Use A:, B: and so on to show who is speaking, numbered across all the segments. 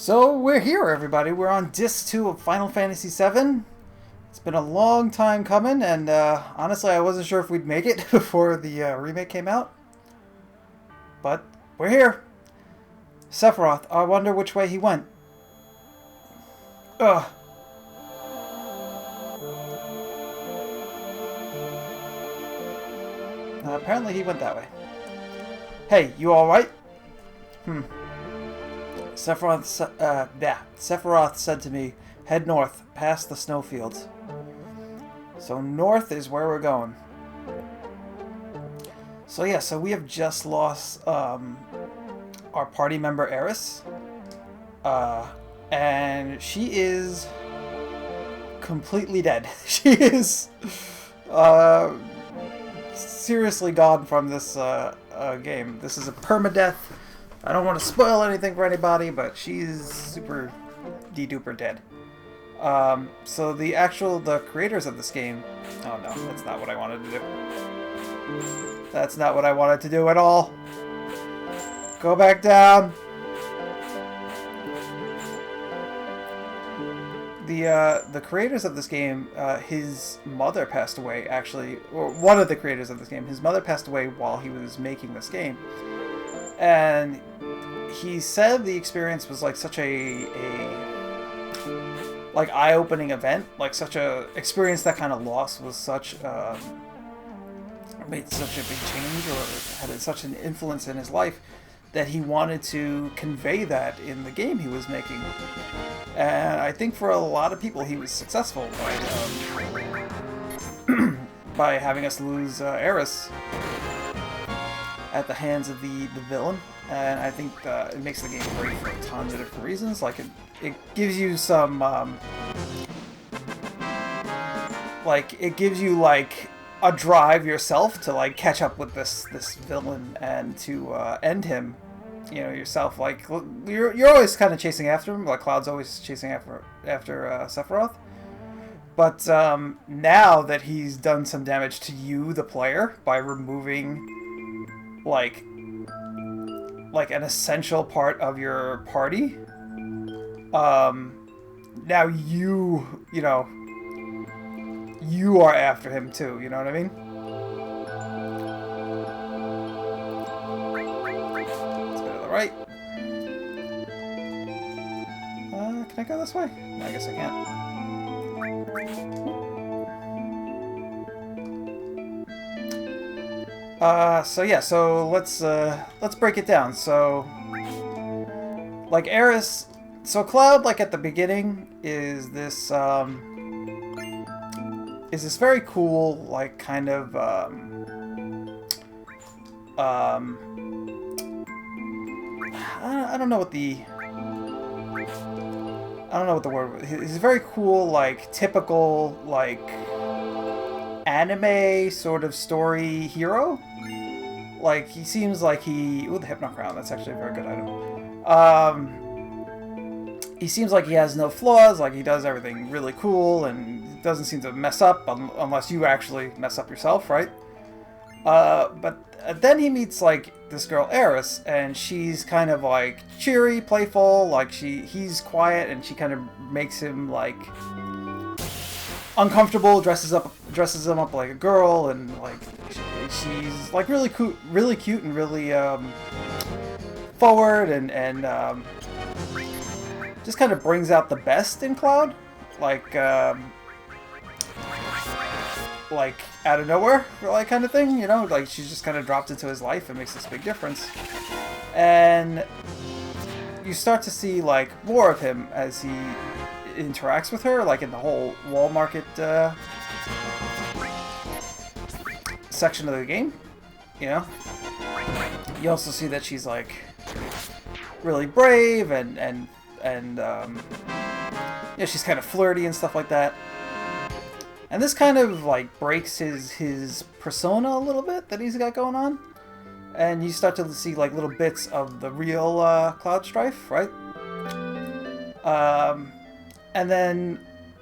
A: So we're here, everybody. We're on Disc 2 of Final Fantasy VII. It's been a long time coming, and honestly, I wasn't sure if we'd make it before the remake came out. But we're here. Sephiroth, I wonder which way he went. Ugh. Apparently he went that way. Hey, you alright? Sephiroth said to me, head north, past the snowfields. So north is where we're going. So yeah, so we have just lost our party member Aeris. And she is completely dead. She is seriously gone from this game. This is a permadeath. I don't want to spoil anything for anybody, but she's super de-duper dead. So the creators of this game... Oh no, that's not what I wanted to do. That's not what I wanted to do at all. Go back down. The creators of this game, his mother passed away, actually, or one of the creators of this game, his mother passed away while he was making this game. And he said the experience was like such a like eye-opening event, like such a experience that kind of loss was such made such a big change or had such an influence in his life that he wanted to convey that in the game he was making. And I think for a lot of people he was successful by by having us lose Aeris at the hands of the villain. And I think it makes the game great for a ton of different reasons. Like it gives you some it gives you like a drive yourself to like catch up with this villain and to end him, you know, yourself. Like you're always kind of chasing after him, like Cloud's always chasing after Sephiroth. But now that he's done some damage to you, the player, by removing like an essential part of your party, now you know, you are after him too, you know what I mean? Let's go to the right. Can I go this way? No, I guess I can't. So yeah, so let's break it down. So, like Aeris, so Cloud, like at the beginning, is this very cool, like kind of I don't know what the word. He's a very cool, like typical, like anime sort of story hero. Like he seems like he... Ooh, the Hypno Crown. That's actually a very good item. He seems like he has no flaws. Like he does everything really cool and doesn't seem to mess up unless you actually mess up yourself, right? But then he meets like this girl Aeris, and she's kind of like cheery, playful. Like he's quiet, and she kind of makes him like uncomfortable. Dresses him up like a girl, and like she's like really cute, and really forward, and just kind of brings out the best in Cloud, like out of nowhere, like kind of thing, you know, like she's just kind of dropped into his life and makes this big difference. And you start to see like more of him as he interacts with her, like in the whole wall market section of the game, you know. You also see that she's like really brave and yeah, she's kind of flirty and stuff like that. And this kind of like breaks his persona a little bit that he's got going on, and you start to see like little bits of the real Cloud Strife, right? And then,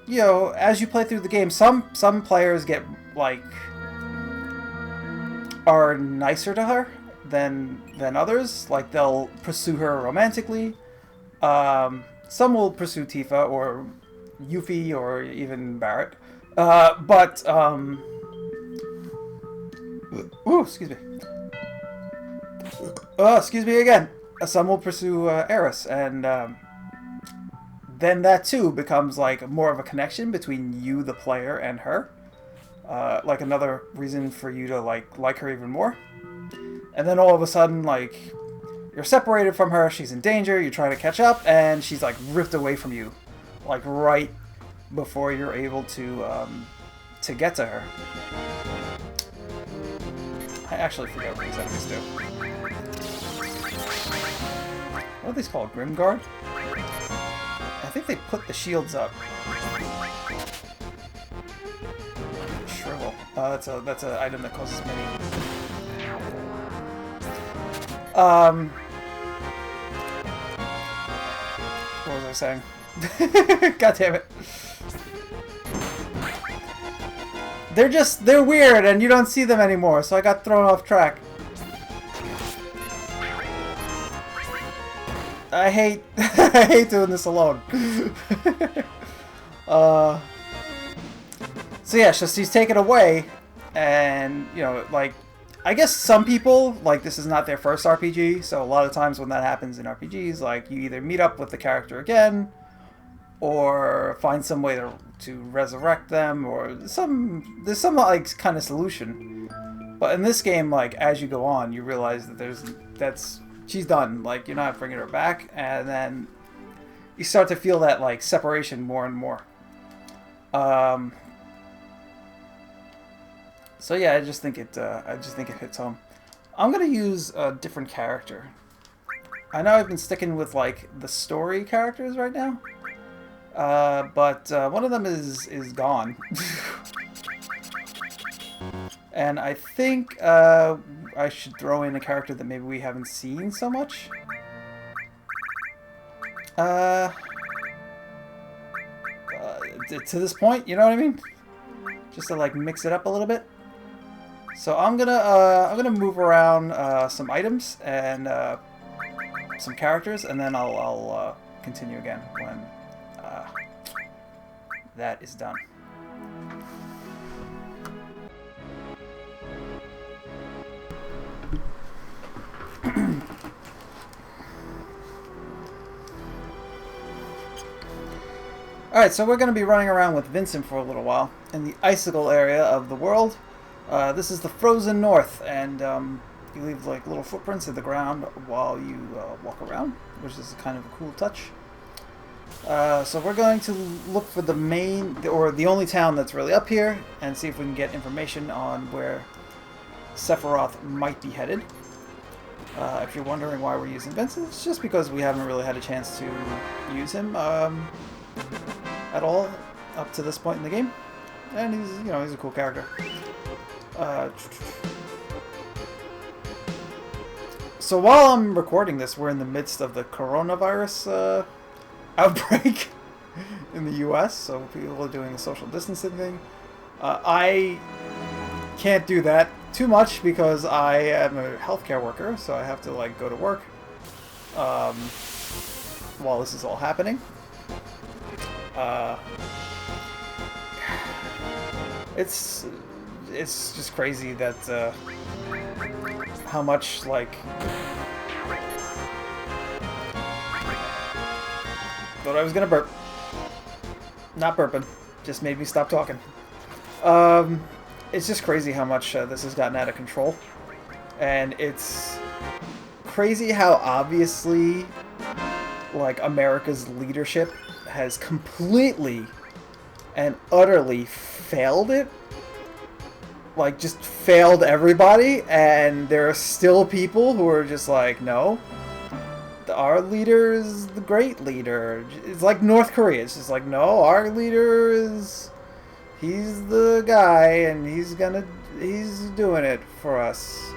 A: you know, as you play through the game, some players get like are nicer to her than others. Like they'll pursue her romantically. Some will pursue Tifa or Yuffie or even Barrett. Ooh, excuse me. Excuse me again. Some will pursue Aeris, and then that too becomes like more of a connection between you, the player, and her. Like another reason for you to like her even more. And then all of a sudden, like, you're separated from her, she's in danger, you try to catch up, and she's like ripped away from you, like right before you're able to get to her. I actually forget what these enemies do. What are these called? Grimguard? I think they put the shields up. Shrivel. That's an item that causes many. What was I saying? God damn it. They're weird and you don't see them anymore, so I got thrown off track. I hate doing this alone. So yeah, so she's taken away, and you know, like, I guess some people, like, this is not their first RPG, so a lot of times when that happens in RPGs, like, you either meet up with the character again, or find some way to resurrect them, or there's some like kind of solution. But in this game, like, as you go on, you realize that she's done. Like, you're not bringing her back, and then you start to feel that like separation more and more. So yeah, I just think it hits home. I'm gonna use a different character. I know I've been sticking with like the story characters right now, but one of them is gone, and I think I should throw in a character that maybe we haven't seen so much. To this point, you know what I mean? Just to like mix it up a little bit. So I'm gonna move around some items and some characters, and then I'll continue again when that is done. Alright, so we're going to be running around with Vincent for a little while in the Icicle area of the world. This is the frozen north, and you leave like little footprints in the ground while you walk around, which is kind of a cool touch. So we're going to look for the main, or the only town that's really up here, and see if we can get information on where Sephiroth might be headed. If you're wondering why we're using Vincent, it's just because we haven't really had a chance to use him at all up to this point in the game, and he's a cool character. So while I'm recording this, we're in the midst of the coronavirus outbreak in the US, so people are doing the social distancing thing. I can't do that too much because I am a healthcare worker, so I have to like go to work while this is all happening. It's just crazy that how much like thought I was gonna burp. Not burping, just made me stop talking. It's just crazy how much this has gotten out of control, and it's crazy how obviously like America's leadership has completely and utterly failed it. Like, just failed everybody, and there are still people who are just like, no, our leader is the great leader. It's like North Korea. It's just like, no, our leader he's the guy, and he's doing it for us.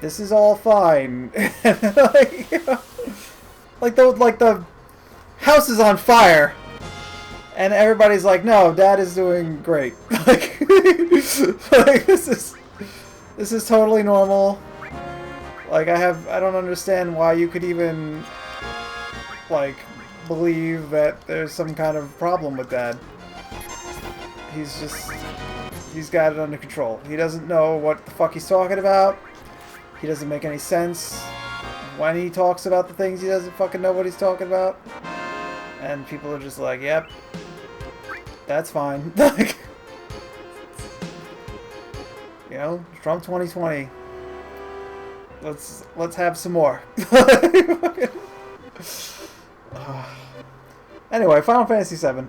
A: This is all fine. Like, you know, like the house is on fire, and everybody's like, no, Dad is doing great. Like, like this is totally normal. Like, I don't understand why you could even like believe that there's some kind of problem with Dad. He's got it under control. He doesn't know what the fuck he's talking about. He doesn't make any sense when he talks about the things. He doesn't fucking know what he's talking about. And people are just like, yep, that's fine. Like, you know, Trump 2020. Let's have some more. Anyway, Final Fantasy VII.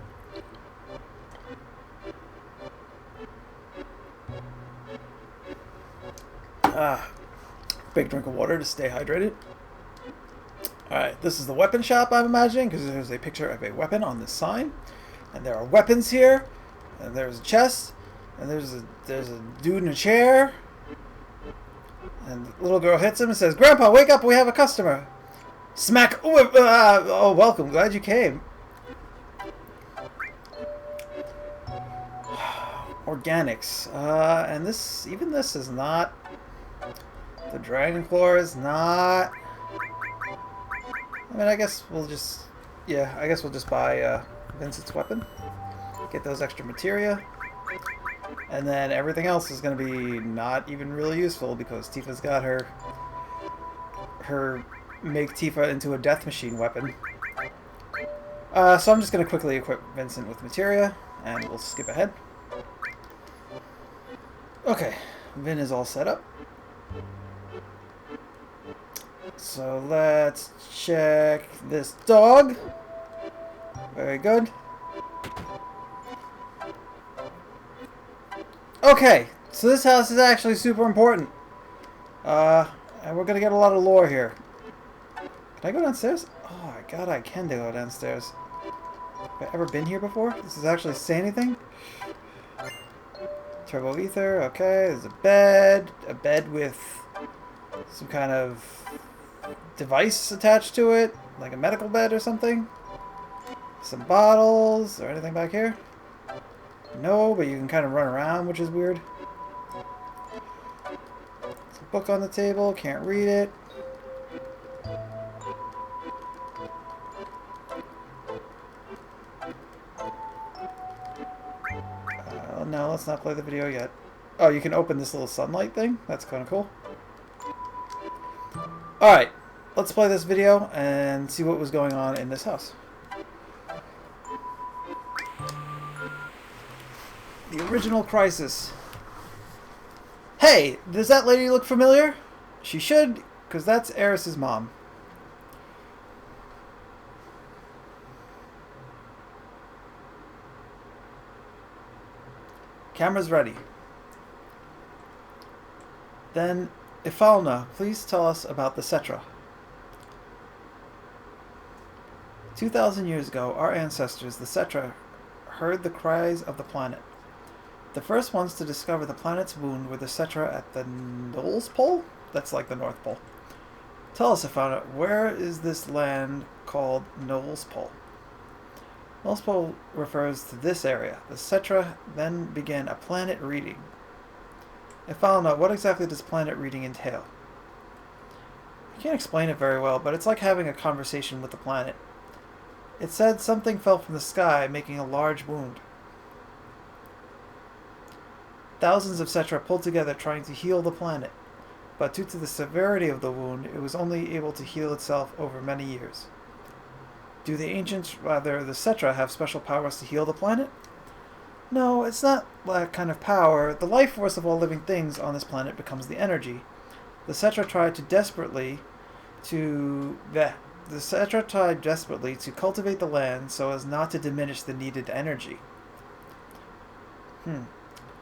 A: Big drink of water to stay hydrated. Alright, this is the weapon shop, I'm imagining, because there's a picture of a weapon on this sign. And there are weapons here. And there's a chest. And there's a dude in a chair. And the little girl hits him and says, "Grandpa, wake up, we have a customer." Smack! Oh, welcome, glad you came. Organics. And even this is not... The Dragon Claw is not... I mean, I guess we'll just... Yeah, I guess we'll just buy Vincent's weapon. Get those extra materia. And then everything else is going to be not even really useful because Tifa's got her make Tifa into a death machine weapon. So I'm just going to quickly equip Vincent with materia, and we'll skip ahead. Okay, Vin is all set up. So let's check this dog. Very good. Okay, so this house is actually super important. And we're gonna get a lot of lore here. Can I go downstairs? Oh my god, I can go downstairs. Have I ever been here before? Does this actually say anything? Turbo ether, okay, there's a bed with some kind of device attached to it, like a medical bed or something. Some bottles, or anything back here? No, but you can kind of run around, which is weird. There's a book on the table, can't read it. No, let's not play the video yet. Oh, you can open this little sunlight thing? That's kind of cool. Alright, let's play this video and see what was going on in this house. The original crisis. Hey, does that lady look familiar? She should, because that's Aeris' mom. Camera's ready. Then, Ifalna, please tell us about the Cetra. 2,000 years ago, our ancestors, the Cetra, heard the cries of the planet. The first ones to discover the planet's wound were the Cetra at the North Pole? That's like the North Pole. Tell us, Ifalna, where is this land called North Pole? North Pole refers to this area. The Cetra then began a planet reading. Ifalna, what exactly does planet reading entail? I can't explain it very well, but it's like having a conversation with the planet. It said something fell from the sky, making a large wound. Thousands of Cetra pulled together trying to heal the planet, but due to the severity of the wound, it was only able to heal itself over many years. Do the ancients, rather the Cetra, have special powers to heal the planet? No, it's not that kind of power. The life force of all living things on this planet becomes the energy. The Cetra tried desperately to cultivate the land so as not to diminish the needed energy.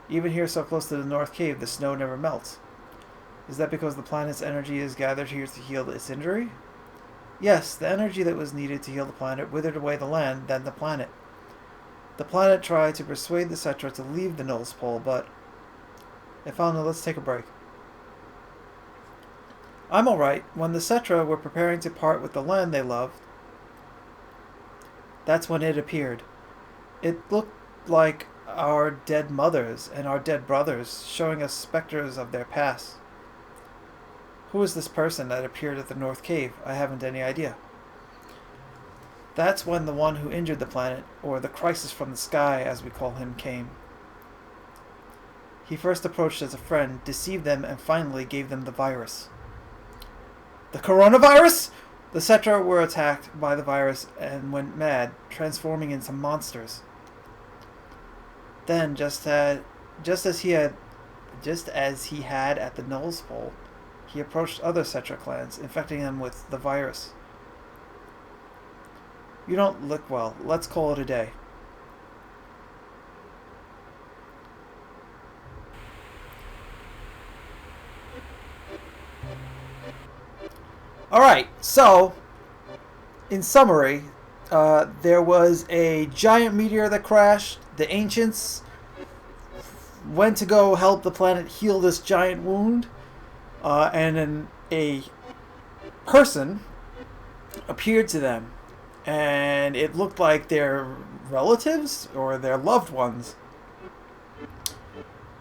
A: Even here so close to the North Cave, the snow never melts. Is that because the planet's energy is gathered here to heal its injury? Yes, the energy that was needed to heal the planet withered away the land, then the planet. The planet tried to persuade the Cetra to leave the North Pole, but... Ifalna, let's take a break. I'm alright. When the Cetra were preparing to part with the land they loved, that's when it appeared. It looked like our dead mothers and our dead brothers, showing us specters of their past. Who is this person that appeared at the North Cave? I haven't any idea. That's when the one who injured the planet, or the crisis from the sky as we call him, came. He first approached as a friend, deceived them, and finally gave them the virus. The coronavirus? The Cetra were attacked by the virus and went mad, transforming into monsters. Then, just as he had at the Null's Pole, he approached other Cetra clans, infecting them with the virus. You don't look well. Let's call it a day. Alright, so, in summary, there was a giant meteor that crashed. The Ancients went to go help the planet heal this giant wound. And then a person appeared to them. And it looked like their relatives or their loved ones.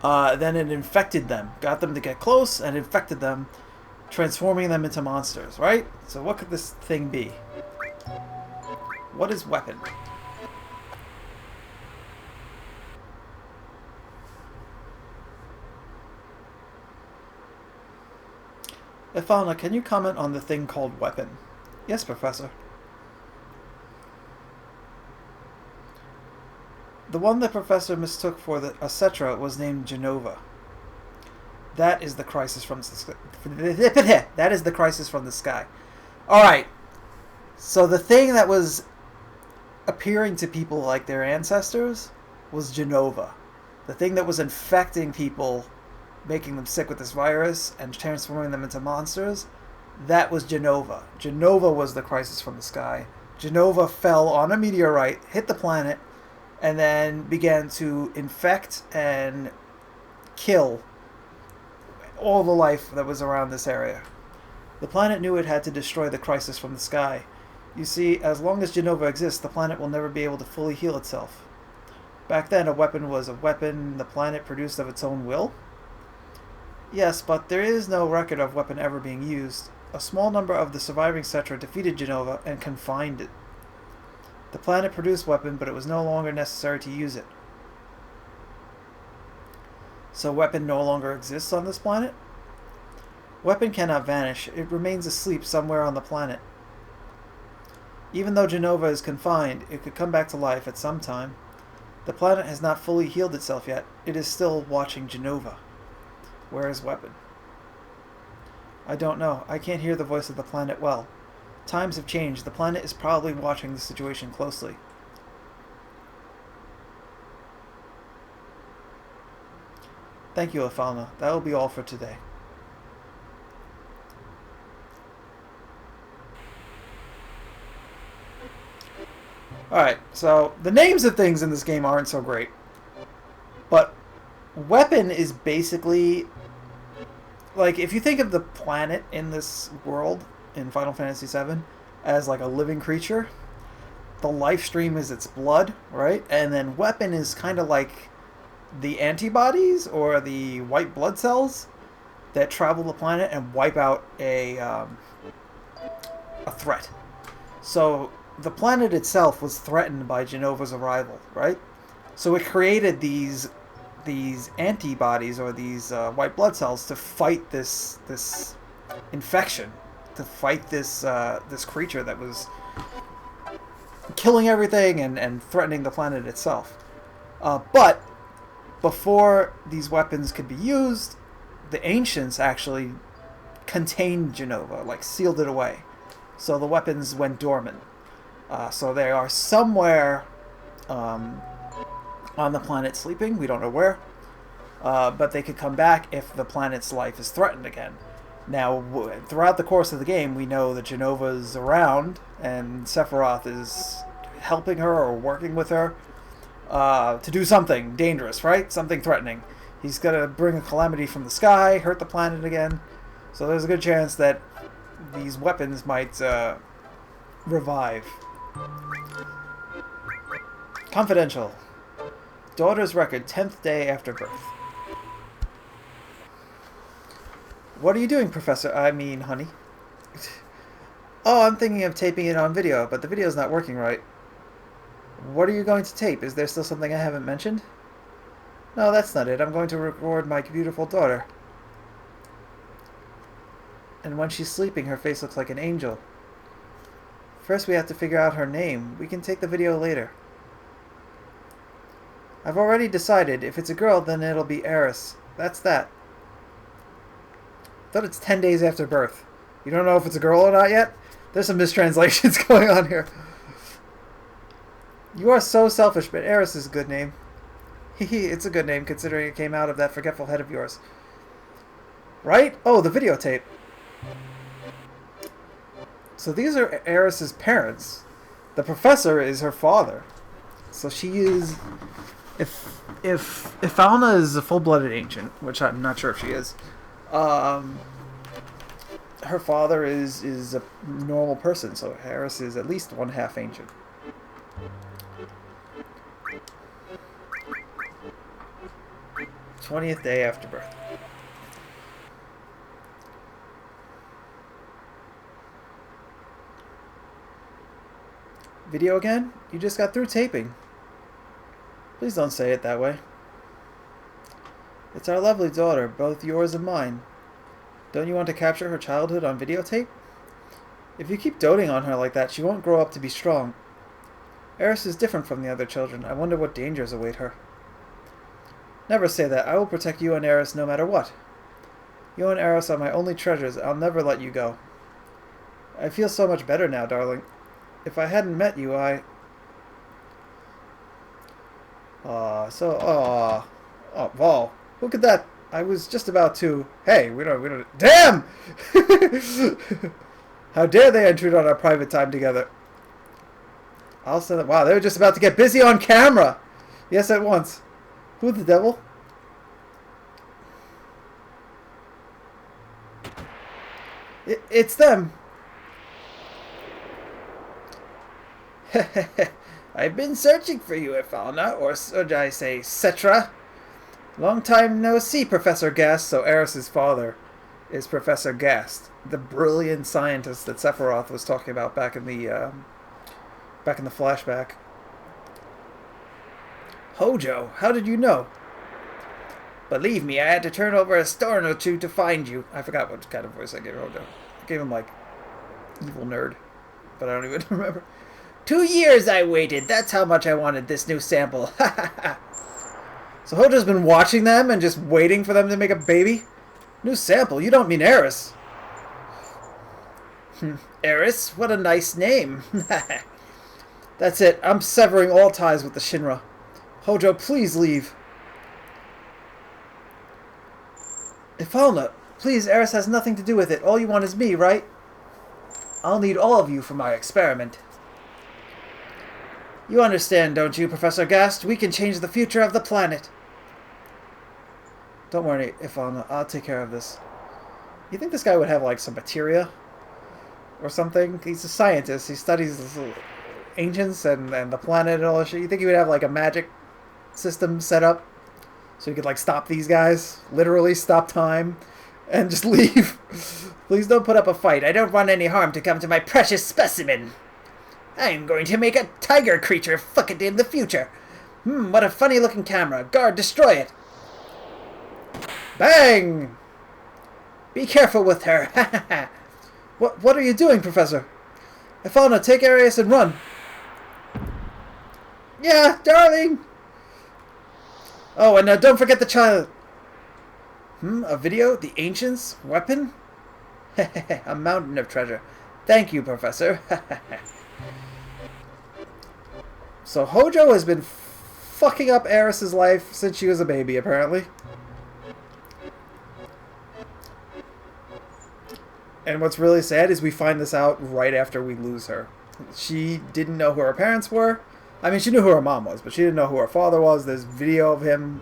A: Then it infected them. Got them to get close and infected them, transforming them into monsters, right? So what could this thing be? What is weapon? Ifalna, can you comment on the thing called weapon? Yes, Professor. The one the Professor mistook for a Cetra was named Genova. That is the crisis from that is the crisis from the sky. Alright. So the thing that was appearing to people like their ancestors was Genova. The thing that was infecting people, making them sick with this virus and transforming them into monsters, that was Genova. Genova was the crisis from the sky. Genova fell on a meteorite, hit the planet, and then began to infect and kill all the life that was around this area. The planet knew it had to destroy the crisis from the sky. You see, as long as Genova exists, the planet will never be able to fully heal itself. Back then, a weapon was a weapon the planet produced of its own will. Yes, but there is no record of weapon ever being used. A small number of the surviving Cetra defeated Genova and confined it. The planet produced weapon, but it was no longer necessary to use it. So weapon no longer exists on this planet? Weapon cannot vanish. It remains asleep somewhere on the planet. Even though Genova is confined, it could come back to life at some time. The planet has not fully healed itself yet. It is still watching Genova. Where is weapon? I don't know. I can't hear the voice of the planet well. Times have changed. The planet is probably watching the situation closely. Thank you, Ifalna. That will be all for today. Alright, so the names of things in this game aren't so great. But weapon is basically, like, if you think of the planet in this world in Final Fantasy VII as like a living creature, the life stream is its blood, right? And then weapon is kind of like the antibodies or the white blood cells that travel the planet and wipe out a threat. So the planet itself was threatened by Genova's arrival, right? So it created these antibodies or these white blood cells to fight this infection, to fight this creature that was killing everything and threatening the planet itself. But before these weapons could be used, the Ancients actually contained Genova, like sealed it away. So the weapons went dormant. So they are somewhere on the planet sleeping. We don't know where. But they could come back if the planet's life is threatened again. Now, throughout the course of the game, we know that Genova's around, and Sephiroth is helping her or working with her to do something dangerous, right? Something threatening. He's going to bring a calamity from the sky, hurt the planet again. So there's a good chance that these weapons might revive. Confidential. Daughter's record, 10th day after birth. What are you doing, Professor? I mean, honey. Oh, I'm thinking of taping it on video, but the video's not working right. What are you going to tape? Is there still something I haven't mentioned? No, that's not it. I'm going to record my beautiful daughter. And when she's sleeping, her face looks like an angel. First, we have to figure out her name. We can take the video later. I've already decided. If it's a girl, then it'll be Aeris. That's that. I thought it's 10 days after birth. You don't know if it's a girl or not yet? There's some mistranslations going on here. You are so selfish, but Aeris is a good name. Hehe, it's a good name considering it came out of that forgetful head of yours. Right? Oh, the videotape. So these are Aeris' parents. The professor is her father. So she is... If Ifalna is a full-blooded ancient, which I'm not sure if she is, her father is a normal person, so Aeris is at least one half ancient. th day after birth. Video again? You just got through taping. Please don't say it that way. It's our lovely daughter, both yours and mine. Don't you want to capture her childhood on videotape? If you keep doting on her like that, she won't grow up to be strong. Aeris is different from the other children. I wonder what dangers await her. Never say that. I will protect you and Aeris no matter what. You and Aeris are my only treasures. I'll never let you go. I feel so much better now, darling. If I hadn't met you, Oh, wow. Look at that. I was just about to... Hey, we don't... Damn! How dare they intrude on our private time together? I'll send them... Wow, they were just about to get busy on camera. Yes, at once. Who the devil? It's them. I've been searching for you, Ifalna, or should I say, Cetra. Long time no see, Professor Gast. So Aeris' father is Professor Gast, the brilliant scientist that Sephiroth was talking about back in the flashback. Hojo, how did you know? Believe me, I had to turn over a stone or two to find you. I forgot what kind of voice I gave Hojo. I gave him, like, evil nerd. But I don't even remember. 2 years I waited. That's how much I wanted this new sample. So Hojo's been watching them and just waiting for them to make a baby? New sample? You don't mean Aeris. Aeris? What a nice name. That's it. I'm severing all ties with the Shinra. Hojo, please leave. Ifalna, please, Aeris has nothing to do with it. All you want is me, right? I'll need all of you for my experiment. You understand, don't you, Professor Gast? We can change the future of the planet. Don't worry, Ifalna. I'll take care of this. You think this guy would have, like, some materia? Or something? He's a scientist. He studies ancients and the planet and all that shit. You think he would have, like, a magic system set up? So he could, like, stop these guys? Literally stop time? And just leave? Please don't put up a fight. I don't want any harm to come to my precious specimen. I'm going to make a tiger creature fuck it in the future. What a funny looking camera. Guard, destroy it. Bang! Be careful with her. What are you doing, Professor? Ifalna, take Aeris and run. Yeah, darling. Oh, and don't forget the child. A video? The Ancients? Weapon? A mountain of treasure. Thank you, Professor. So Hojo has been fucking up Aeris' life since she was a baby, apparently. And what's really sad is we find this out right after we lose her. She didn't know who her parents were. I mean, she knew who her mom was, but she didn't know who her father was. There's video of him,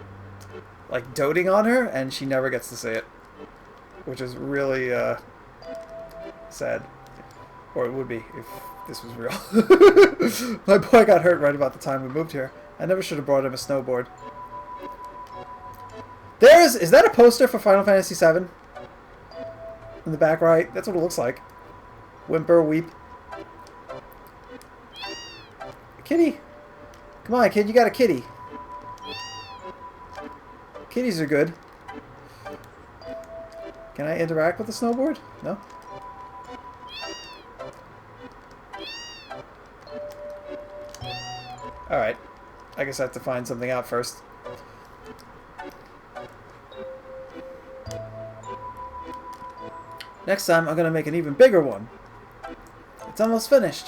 A: like, doting on her, and she never gets to see it. Which is really, sad. Or it would be, if this was real. My boy got hurt right about the time we moved here. I never should have brought him a snowboard. Is that a poster for Final Fantasy VII? In the back right? That's what it looks like. Whimper, weep. Kitty! Come on, kid, you got a kitty. Kitties are good. Can I interact with the snowboard? No? Alright. I guess I have to find something out first. Next time, I'm going to make an even bigger one. It's almost finished.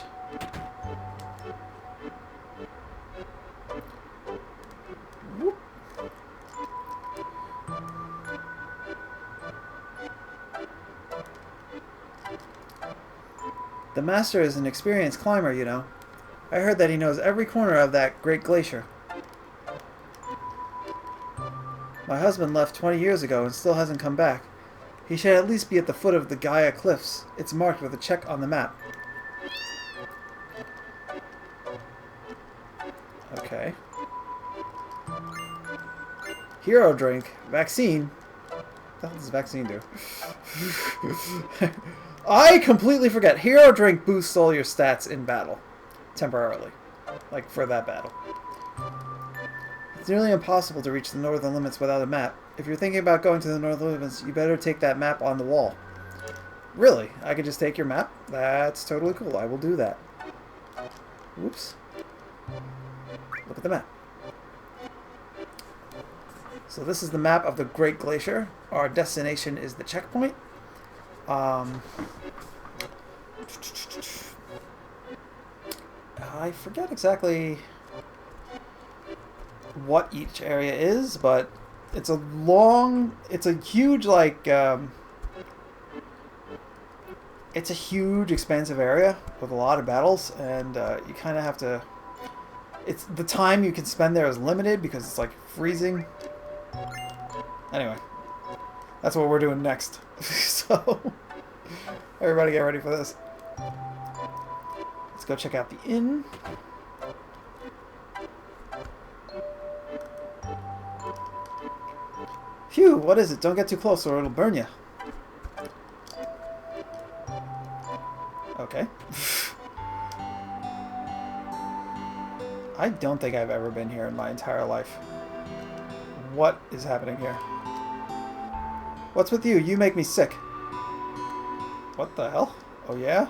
A: Whoop. The master is an experienced climber, you know. I heard that he knows every corner of that great glacier. My husband left 20 years ago and still hasn't come back. He should at least be at the foot of the Gaia Cliffs. It's marked with a check on the map. Okay. Hero drink. Vaccine. What the hell does vaccine do? I completely forget. Hero drink boosts all your stats in battle. Temporarily. Like, for that battle. It's nearly impossible to reach the northern limits without a map. If you're thinking about going to the northern limits, you better take that map on the wall. Really? I could just take your map? That's totally cool. I will do that. Whoops. Look at the map. So this is the map of the Great Glacier. Our destination is the checkpoint. I forget exactly what each area is, but it's a huge, like, it's a huge, expansive area with a lot of battles, and you kind of have to, the time you can spend there is limited because it's, like, freezing. Anyway, that's what we're doing next. So, everybody get ready for this. Let's go check out the inn. Phew, what is it? Don't get too close or it'll burn you. Okay. I don't think I've ever been here in my entire life. What is happening here? What's with you? You make me sick. What the hell? Oh yeah?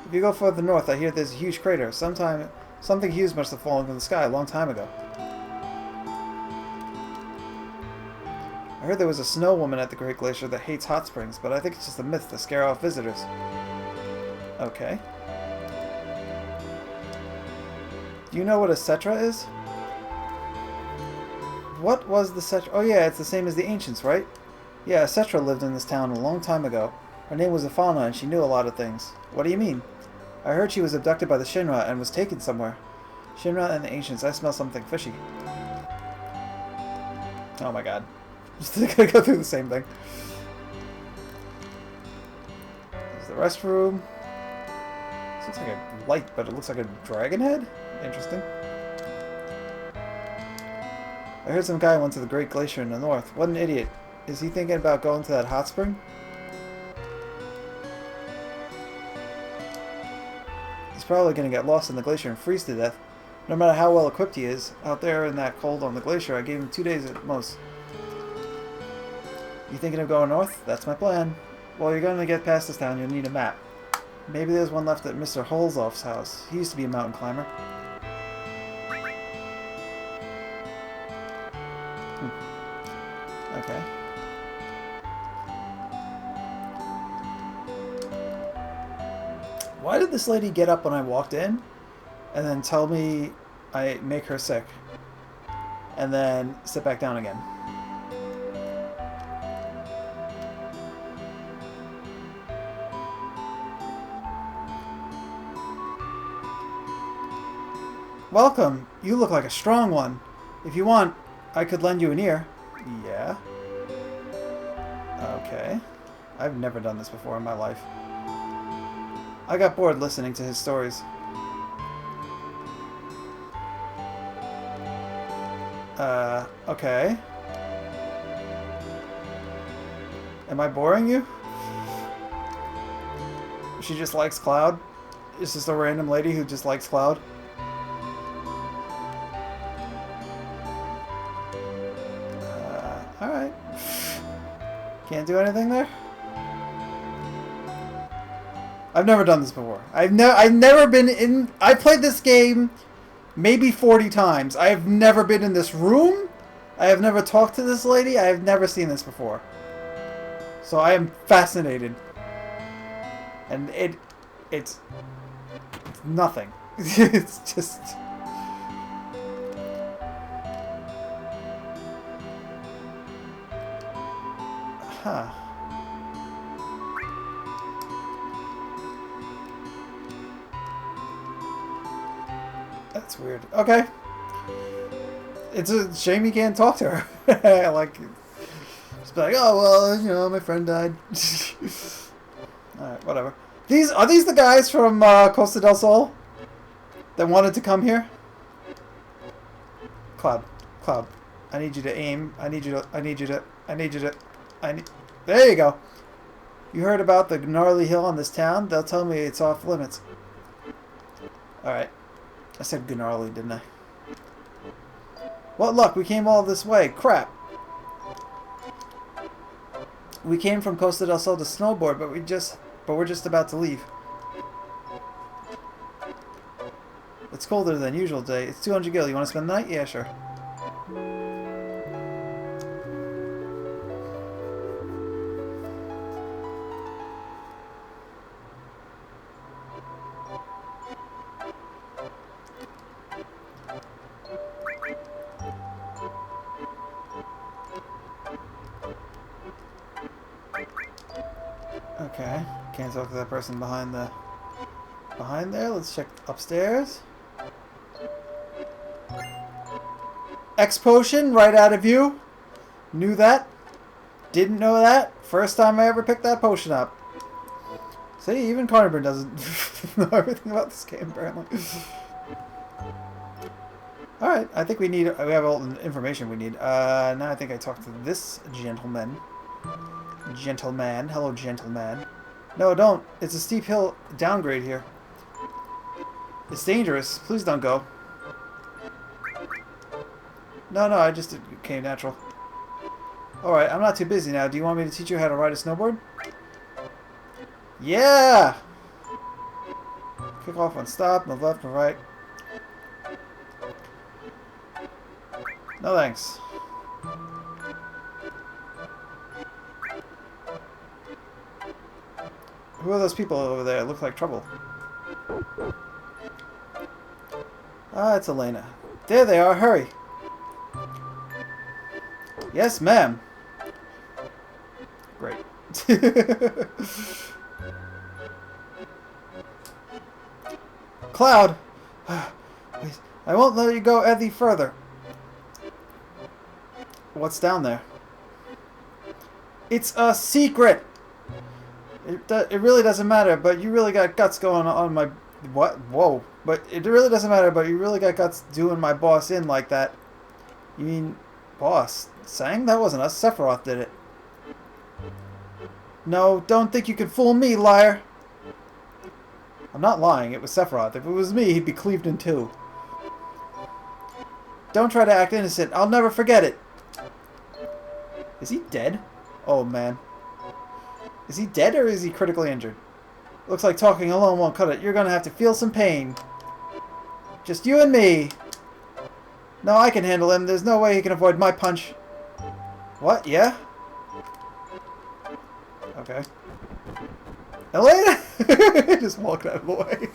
A: If you go further north, I hear there's a huge crater. Something huge must have fallen from the sky a long time ago. I heard there was a snow woman at the Great Glacier that hates hot springs, but I think it's just a myth to scare off visitors. Okay. Do you know what a cetra is? What was the cetra? Oh yeah, it's the same as the ancients, right? Yeah, a cetra lived in this town a long time ago. Her name was Ifalna, and she knew a lot of things. What do you mean? I heard she was abducted by the Shinra and was taken somewhere. Shinra and the ancients, I smell something fishy. Oh my god. Just gonna go through the same thing. There's the restroom. This looks like a light, but it looks like a dragon head? Interesting. I heard some guy went to the Great Glacier in the north. What an idiot. Is he thinking about going to that hot spring? He's probably going to get lost in the glacier and freeze to death. No matter how well equipped he is, out there in that cold on the glacier, I gave him 2 days at most. You thinking of going north? That's my plan. Well, you're going to get past this town, you'll need a map. Maybe there's one left at Mr. Holzoff's house. He used to be a mountain climber. Okay. Why did this lady get up when I walked in and then tell me I make her sick and then sit back down again? Welcome. You look like a strong one. If you want, I could lend you an ear. Yeah. Okay. I've never done this before in my life. I got bored listening to his stories. Okay. Am I boring you? She just likes Cloud. It's just a random lady who just likes Cloud. Alright. Can't do anything there? I've never done this before. I've never been in... I played this game maybe 40 times. I have never been in this room. I have never talked to this lady. I have never seen this before. So I am fascinated. And it's nothing. It's just... Huh. That's weird. Okay. It's a shame you can't talk to her. Like, just be like, oh, well, you know, my friend died. Alright, whatever. Are these the guys from Costa del Sol that wanted to come here? Cloud. I need you to aim. There you go. You heard about the gnarly hill on this town? They'll tell me it's off limits. Alright. I said gnarly, didn't I? What luck, we came all this way. Crap. We came from Costa del Sol to Snowboard, but we're just about to leave. It's colder than usual today. It's 200 gil. You want to spend the night? Yeah, sure. Okay, can't talk to that person behind there. Let's check upstairs. X potion right out of view. Knew that. Didn't know that. First time I ever picked that potion up. See, even Carnabrin doesn't know everything about this game apparently. Alright, I think we have all the information we need. Now I think I talk to this gentleman. Hello, gentleman. No, don't. It's a steep hill downgrade here. It's dangerous. Please don't go. No, I just came natural. Alright, I'm not too busy now. Do you want me to teach you how to ride a snowboard? Yeah! Kick off on stop, move left and right. No thanks. Who are those people over there? Look like trouble. Ah, it's Elena. There they are. Hurry. Yes, ma'am. Great. Cloud. Please, I won't let you go any further. What's down there? It's a secret. It really doesn't matter, but you really got guts going on my... What? Whoa. But it really doesn't matter, but you really got guts doing my boss in like that. You mean... Boss? Sang? That wasn't us. Sephiroth did it. No, don't think you can fool me, liar. I'm not lying. It was Sephiroth. If it was me, he'd be cleaved in two. Don't try to act innocent. I'll never forget it. Is he dead? Oh, man. Is he dead or is he critically injured? Looks like talking alone won't cut it. You're gonna have to feel some pain. Just you and me. No, I can handle him. There's no way he can avoid my punch. What? Yeah? Okay. Elena! Just walked out of the way.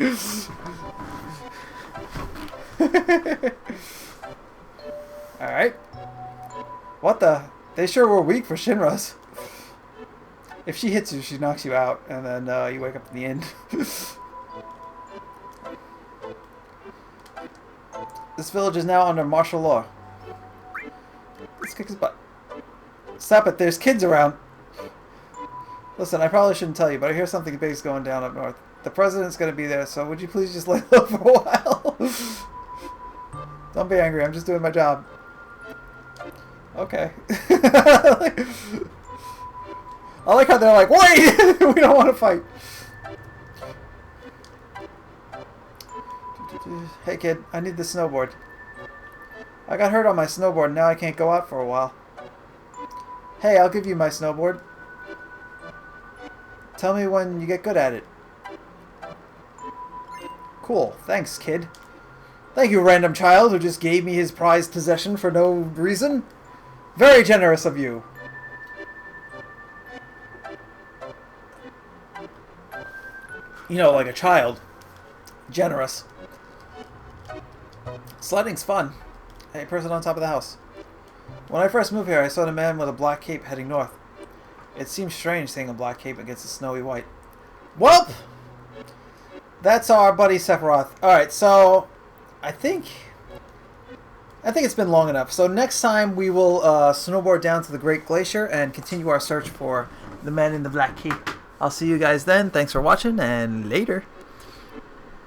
A: Alright. What the? They sure were weak for Shinra's. If she hits you, she knocks you out, and then you wake up in the end. This village is now under martial law. Let's kick his butt. Stop it, there's kids around. Listen, I probably shouldn't tell you, but I hear something big's going down up north. The president's going to be there, so would you please just lay low for a while? Don't be angry, I'm just doing my job. Okay. I like how they're like, wait! We don't want to fight. Hey kid, I need the snowboard. I got hurt on my snowboard and now I can't go out for a while. Hey, I'll give you my snowboard. Tell me when you get good at it. Cool, thanks kid. Thank you, random child who just gave me his prized possession for no reason. Very generous of you. You know, like a child. Generous. Sledding's fun. Hey, person on top of the house. When I first moved here, I saw a man with a black cape heading north. It seems strange seeing a black cape against a snowy white. Welp! That's our buddy Sephiroth. Alright, so I think it's been long enough. So next time we will snowboard down to the Great Glacier and continue our search for the man in the black cape. I'll see you guys then. Thanks for watching, and later.